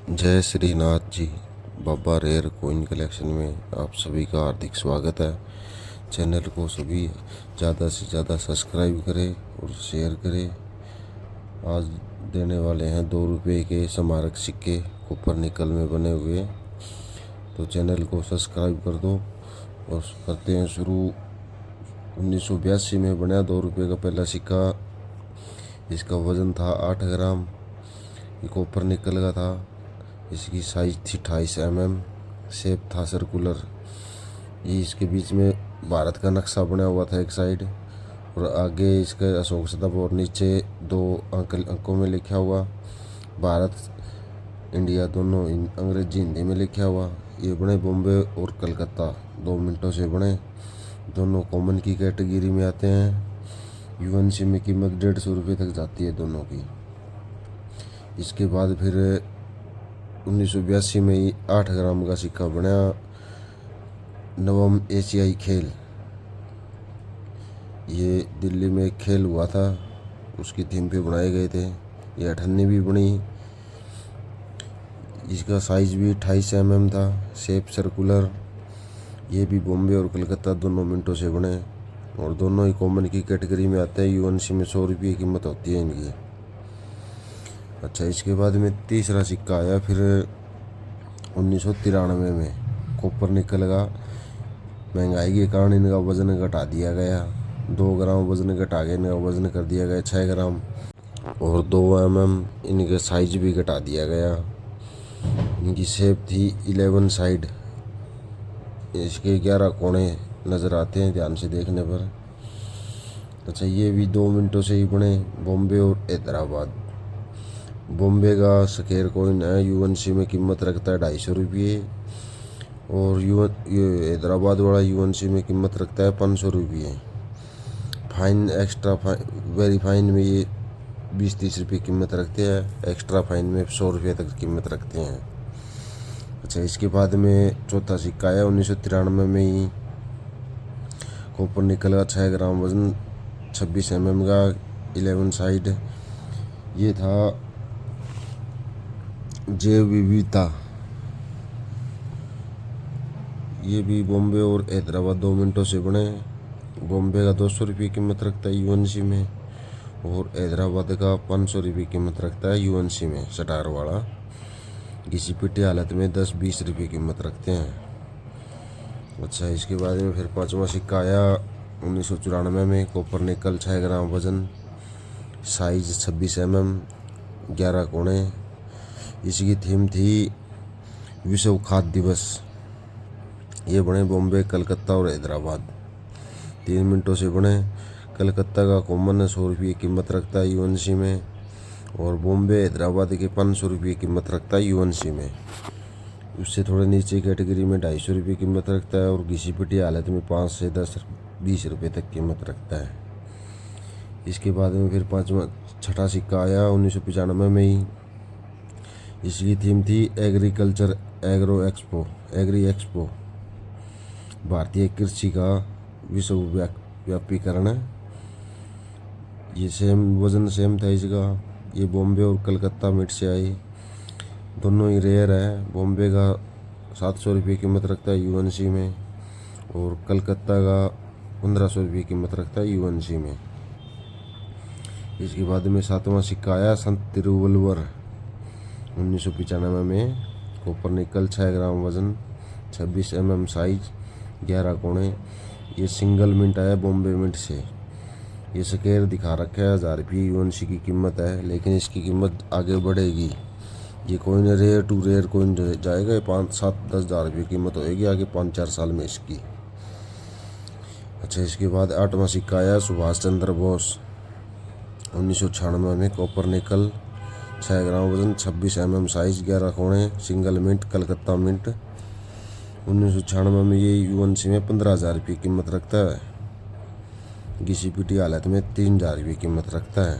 जय श्रीनाथ जी। बाबा rare coin collection में आप सभी का हार्दिक स्वागत है। चैनल को सभी ज़्यादा से ज़्यादा सब्सक्राइब करें और शेयर करें। आज देने वाले हैं 2 रुपये के स्मारक सिक्के ऊपर निकल में बने हुए, तो चैनल को सब्सक्राइब कर दो और करते हैं शुरू। 1982 में बना 2 रुपये का पहला सिक्का। इसका वज़न था 8 ग्राम। ये कॉपर निकल का था। इसकी साइज थी 28 mm। शेप था सर्कुलर। ये इसके बीच में भारत का नक्शा बना हुआ था एक साइड, और आगे इसके अशोक स्तंभ और नीचे 2 अंकों में लिखा हुआ भारत इंडिया, दोनों अंग्रेजी हिंदी में लिखा हुआ। ये बने बॉम्बे और कलकत्ता 2 मिनटों से बने। दोनों कॉमन की कैटेगरी में आते हैं। यूएनसी में कीमत 150 रुपये तक जाती है दोनों की। इसके बाद फिर 1982 में ही 8 ग्राम का सिक्का बना। नवम एशियाई खेल, ये दिल्ली में एक खेल हुआ था, उसकी थीम पे बनाए गए थे। ये 98 बनी। इसका साइज भी 28 mm था। Shape circular. ये भी बॉम्बे और कलकत्ता दोनों मिनटों से बने, और दोनों ही कॉमन की कैटेगरी में आते हैं। यूएनसी में 100 रुपये कीमत होती है इनकी। अच्छा, इसके बाद में तीसरा सिक्का आया फिर 1993 में। कॉपर निकल का महंगाई के कारण इनका वज़न घटा दिया गया। 2 ग्राम वज़न घटा के इनका वज़न कर दिया गया 6 ग्राम, और 2 mm इनके साइज भी घटा दिया गया। इनकी शेप थी 11 साइड। इसके 11 कोने नज़र आते हैं ध्यान से देखने पर। अच्छा, ये भी 2 मिनटों से ही बने। बॉम्बे और हैदराबाद। बॉम्बे का स्क्वायर कॉइन है। यूएनसी में कीमत रखता है 250 रुपये, और हैदराबाद वाला यूएनसी में कीमत रखता है 500 रुपये। फाइन एक्स्ट्रा वेरी फाइन में ये 20-30 रुपये कीमत रखते हैं। एक्स्ट्रा फाइन में 100 रुपये तक कीमत रखते हैं। अच्छा, इसके बाद में चौथा सिक्का आया 1993 में ही। कॉपर निकल का 6 ग्राम वजन, 26 mm का, 11 साइड। ये था जैव विविधता। ये भी बॉम्बे और हैदराबाद 2 मिनटों से बने। बॉम्बे का 200 रुपये कीमत रखता है यूएनसी में, और हैदराबाद का 500 रुपये कीमत रखता है यूएनसी में। सटार वाला घिसी पिटी हालत में 10-20 रुपये कीमत रखते हैं। अच्छा, इसके बाद में फिर 5वां सिक्का आया 1994 में। कॉपर निकल 6 ग्राम वजन, साइज 26 mm, 11 कोने। इसकी थीम थी विश्व खाद्य दिवस। ये बने बॉम्बे, कलकत्ता और हैदराबाद 3 मिनटों से बने। कलकत्ता का कॉमन 100 रुपये कीमत रखता है यूएनसी में, और बॉम्बे हैदराबाद के 500 रुपये कीमत रखता है यूएनसी में। उससे थोड़े नीचे कैटेगरी में 250 रुपये कीमत रखता है, और घिसी पिटी हालत में 5 से 10-20 रुपये तक कीमत रखता है। इसके बाद में फिर 6वां सिक्का आया 1995 में ही। इसकी थीम थी एग्रीकल्चर एग्री एक्सपो। भारतीय कृषि का विश्वव्यापीकरण। ये वज़न सेम था इसका। ये बॉम्बे और कलकत्ता मिट से आई। दोनों ही रेयर है। बॉम्बे का 700 रुपये कीमत रखता है यूएनसी में, और कलकत्ता का 1500 रुपये कीमत रखता है यूएनसी में। इसके बाद में 7वां सिक्का आया संत तिरुवल्लुवर 1995 में। कॉपर निकल 6 ग्राम वज़न, 26 mm साइज, 11 कोने। ये सिंगल मिंट आया बॉम्बे मिंट से। ये स्क्वायर दिखा रखा है 1000 रुपये यूएनसी की कीमत है, लेकिन इसकी कीमत आगे बढ़ेगी। ये coin rare to rare coin जाएगा। 5-7-10 हज़ार रुपये कीमत होएगी आगे 5-4 साल में इसकी। अच्छा, इसके बाद 8वां सिक्का आया सुभाष चंद्र बोस 1996 में। कॉपर निकल 6 ग्राम वजन, 26 mm साइज, 11 कोने, सिंगल मिंट, कलकत्ता मिंट। 1996 में ये यूएनसी में 15,000 रुपये कीमत रखता है। घिसी पिटी हालत में 3,000 रुपये कीमत रखता है।